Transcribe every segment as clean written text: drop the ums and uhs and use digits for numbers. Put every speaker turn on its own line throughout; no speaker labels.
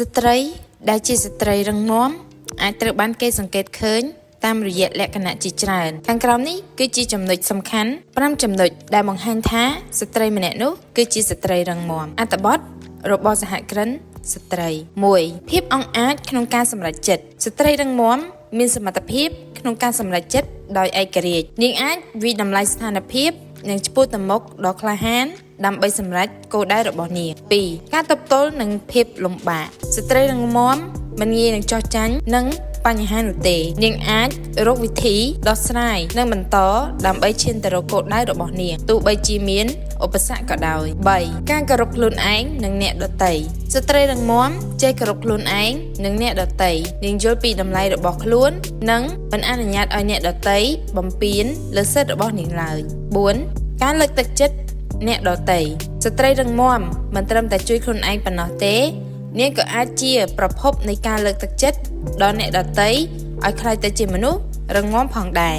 ស្ត្រីដែលជាស្ត្រីរឹងមាំអាចត្រូវបានគេសង្កេតឃើញតាមរយៈលក្ខណៈជាច្រើនខាងក្រោមនេះគឺជាចំណុចសំខាន់5ចំណុចដែលបង្ហាញថាស្ត្រីម្នាក់នោះគឺជាស្ត្រីរឹងមាំអត្ថបទរបស់សហគ្រិនស្ត្រី 1. ភាពអង់អាចក្នុងការសម្រេចចិត្តស្ត្រីរឹងមាំមានសមត្ថភាពក្នុងការសម្រេចចិត្តដោយឯករាជ្យនាងអាចវិតម្លៃស្ថានភាពនិងឆ្ពោះទៅមុខដ៏ក្លាហានដើម្បីសម្រេចគោលដៅរបស់នាង 2. ការទប់ទល់នឹងភាពលំបាកស្ត្រីរឹងមាំមិនងាយនឹងចោះចាញ់នឹងបញ្ហានោះទេនាងអាចរកវិធីដោះស្រាយនិងបន្តដើម្បីឈានទៅរកគោលដៅរបស់នាងទោះបីជាមានឧបសគ្គក៏ដោយ 3. ការគោរពខ្លួនឯងនិងអ្នកដទៃស្ត្រីរឹងមាំចេះគោរពខ្លួនឯងនិងអ្នកដទៃនាងយល់ពីតម្លៃរបស់ខ្លួននិងមិនអនុញ្ញាតឲ្យអ្នកដទៃបំពានលើសិទ្ធិរបស់នាងឡើយ 4. ការលើកទឹកចិត្តអ្នកដទៃស្ត្រីរឹងមាំមិនត្រឹមតែជួយខ្លួនឯងប៉ុណ្ណោះទេនាងក៏អាចជាប្រភពនៃការលើកទឹកចិត្តដល់អ្នកដទៃឲ្យក្លាយទៅជាមនុស្សរឹងមាំផងដែរ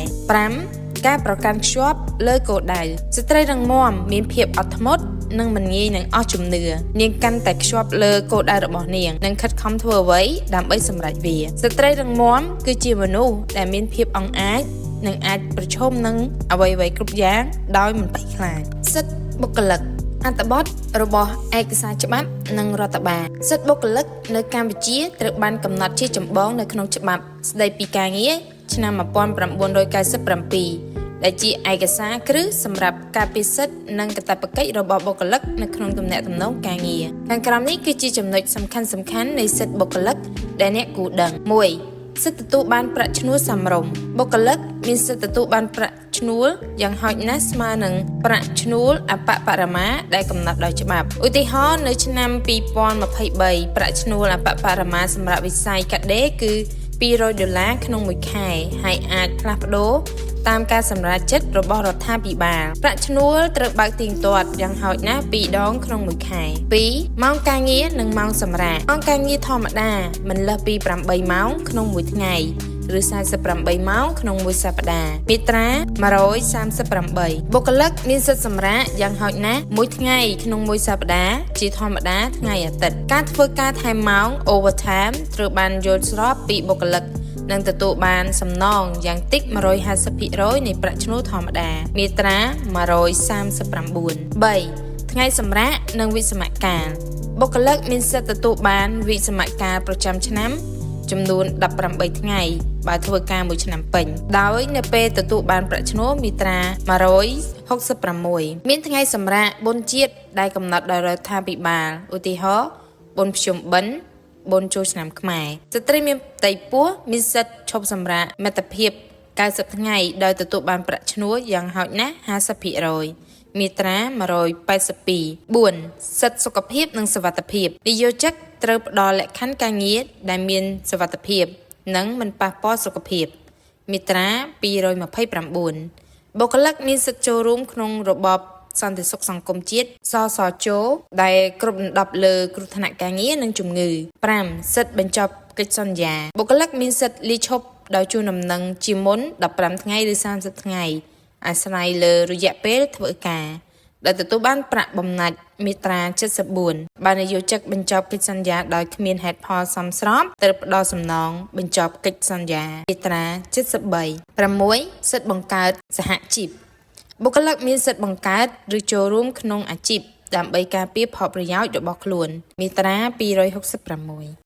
5. ការប្រកាន់ខ្ជាប់លើគោលដៅស្ត្រីរឹងមាំមានភាពអត់ធ្មត់និងមិនងាយនឹងអស់ជំនឿនាងកាន់តែខ្ជាប់លើគោលដៅរបស់នាងនិងខិតខំធ្វើអ្វីដើម្បីសម្រេចវាស្ត្រីរឹងមាំគឺជាមនុស្សដែលមានភាពអង់អាចនិងអាចប្រឈមនឹងអ្វីៗគ្រប់យ៉ាងដោយមិនភ័យខ្លាចសិទ្ធិបុគ្គលិកអត្ថបទរបស់ឯកសារច្បាប់និងរដ្ឋបាលសិទ្ធិបុគ្គលិកនៅកម្ពុជាត្រូវបានកំណត់ជាចម្បងនៅក្នុងច្បាប់ស្តីពីការងារឆ្នាំ1997ដែលជាឯកសារគ្រឹះសម្រាប់ការពារសិទ្ធិនិងកាតព្វកិច្ចរបស់បុគ្គលិកនៅក្នុងទំនាក់ទំនងការងារខាងក្រោមនេះគឺជាចំណុចសំខាន់ៗនៃសិទ្ធិបុគ្គលិកដែលអ្នកគួរដឹង 1. សិទ្ធិទទួលបានប្រាក់ឈ្នួលសមរម្យបុគ្គលិកមានសិទ្ធិទទួលបានប្រាក់ឈ្នួលយ៉ាងហោចណាស់ស្មើនឹងប្រាក់ឈ្នួលអបបរមាដែលកំណត់ដោយច្បាប់ឧទាហរណ៍នៅឆ្នាំ2023ប្រាក់ឈ្នួលអបបរមាសម្រាប់វិស័យកាត់ដេរគឺ$200ក្នុងមួយខែហើយអាចផ្លាស់ប្ដូរតាមការសម្រេចចិត្តរបស់រដ្ឋាភិបាលប្រាក់ឈ្នួលត្រូវបើកទៀងទាត់យ៉ាងហោចណាស់2ដងក្នុងមួយខែ 2. ម៉ោងការងារនិងម៉ោងសម្រាកម៉ោងការងារធម្មតាមិនលើសពី8ម៉ោងក្នុងមួយថ្ងៃឬ48ម៉ោងក្នុងមួយសប្តាហ៍មាត្រា138បុគ្គលិកមានសិទ្ធិសម្រាកយ៉ាងហោចណាស់មួយថ្ងៃក្នុងមួយសប្តាហ៍ជាធម្មតាថ្ងៃអាទិត្យការធ្វើការថែមម៉ោង overtime ត្រូវបានយល់ស្របពីបុគ្គលិកនឹងទទួលបានសំណងយ៉ាងតិច 150% នៃប្រាក់ឈ្នួលធម្មតាមាត្រា139 3. ថ្ងៃសម្រាកនិងវិស្សមកាលបុគ្គលិកមានសិទ្ធិទទួលបានវិស្សមកាលប្រចាំឆ្នាំចំនួន18ថ្ងៃបើធ្វើការមួយឆ្នាំពេញដោយនៅពេលទទួលបានប្រាក់ឈ្នួលមាត្រា166មានថ្ងៃសម្រាកបុណ្យជាតិដែលកំណត់ដោយរដ្ឋាភិបាលឧទាហរណ៍បុណ្យភ្ជុំបិណ្ឌបុណ្យចូលឆ្នាំខ្មែរស្ត្រីមានផ្ទៃពោះមានសិទ្ធិឈប់សម្រាកមិត្តភាព90ថ្ងៃដោយទទួលបានប្រាក់ឈ្នួលយ៉ាងហោចណាស់ 50% មាត្រា182 4. សិទ្ធិសុខភាពនិងសុវត្ថិភាពនិយោជិកត្រូវផ្ដល់លក្ខខណ្ឌការងារដែលមានសុវត្ថិភាពនិងមិនប៉ះពាល់សុខភាពមាត្រា229បុគ្គលិកមានសិទ្ធិចូលរួមក្នុងរបបសន្តិសុខសង្គមជាតិសសជដែលគ្រប់ដណ្ដប់លើគ្រោះថ្នាក់ការងារនិងជំងឺ 5. សិទ្ធិបញ្ចប់កិច្ចសន្យាបុគ្គលិកមានសិទ្ធិលាឈប់ដោយជូនដំណឹងជាមុន15ថ្ងៃឬ30ថ្ងៃអាស្រ័យលើរយៈពេលធ្វើការដែលទទួលបានប្រាក់បំណាច់មាត្រា74បើនយោជិកបញ្ចប់កិច្ចសន្យាដោយគ្មានហេតុផលសមស្របត្រូវផ្ដល់សំណងបញ្ចប់កិច្ចសន្យាមាត្រា73 6. សិទ្ធិបង្កើតសហជីពបុគ្គលិកមានសិទ្ធិបង្កើតឬចូលរួមក្នុងអាជីពដើម្បីការពារផលប្រយោជន៍របស់ខ្លួនមាត្រា266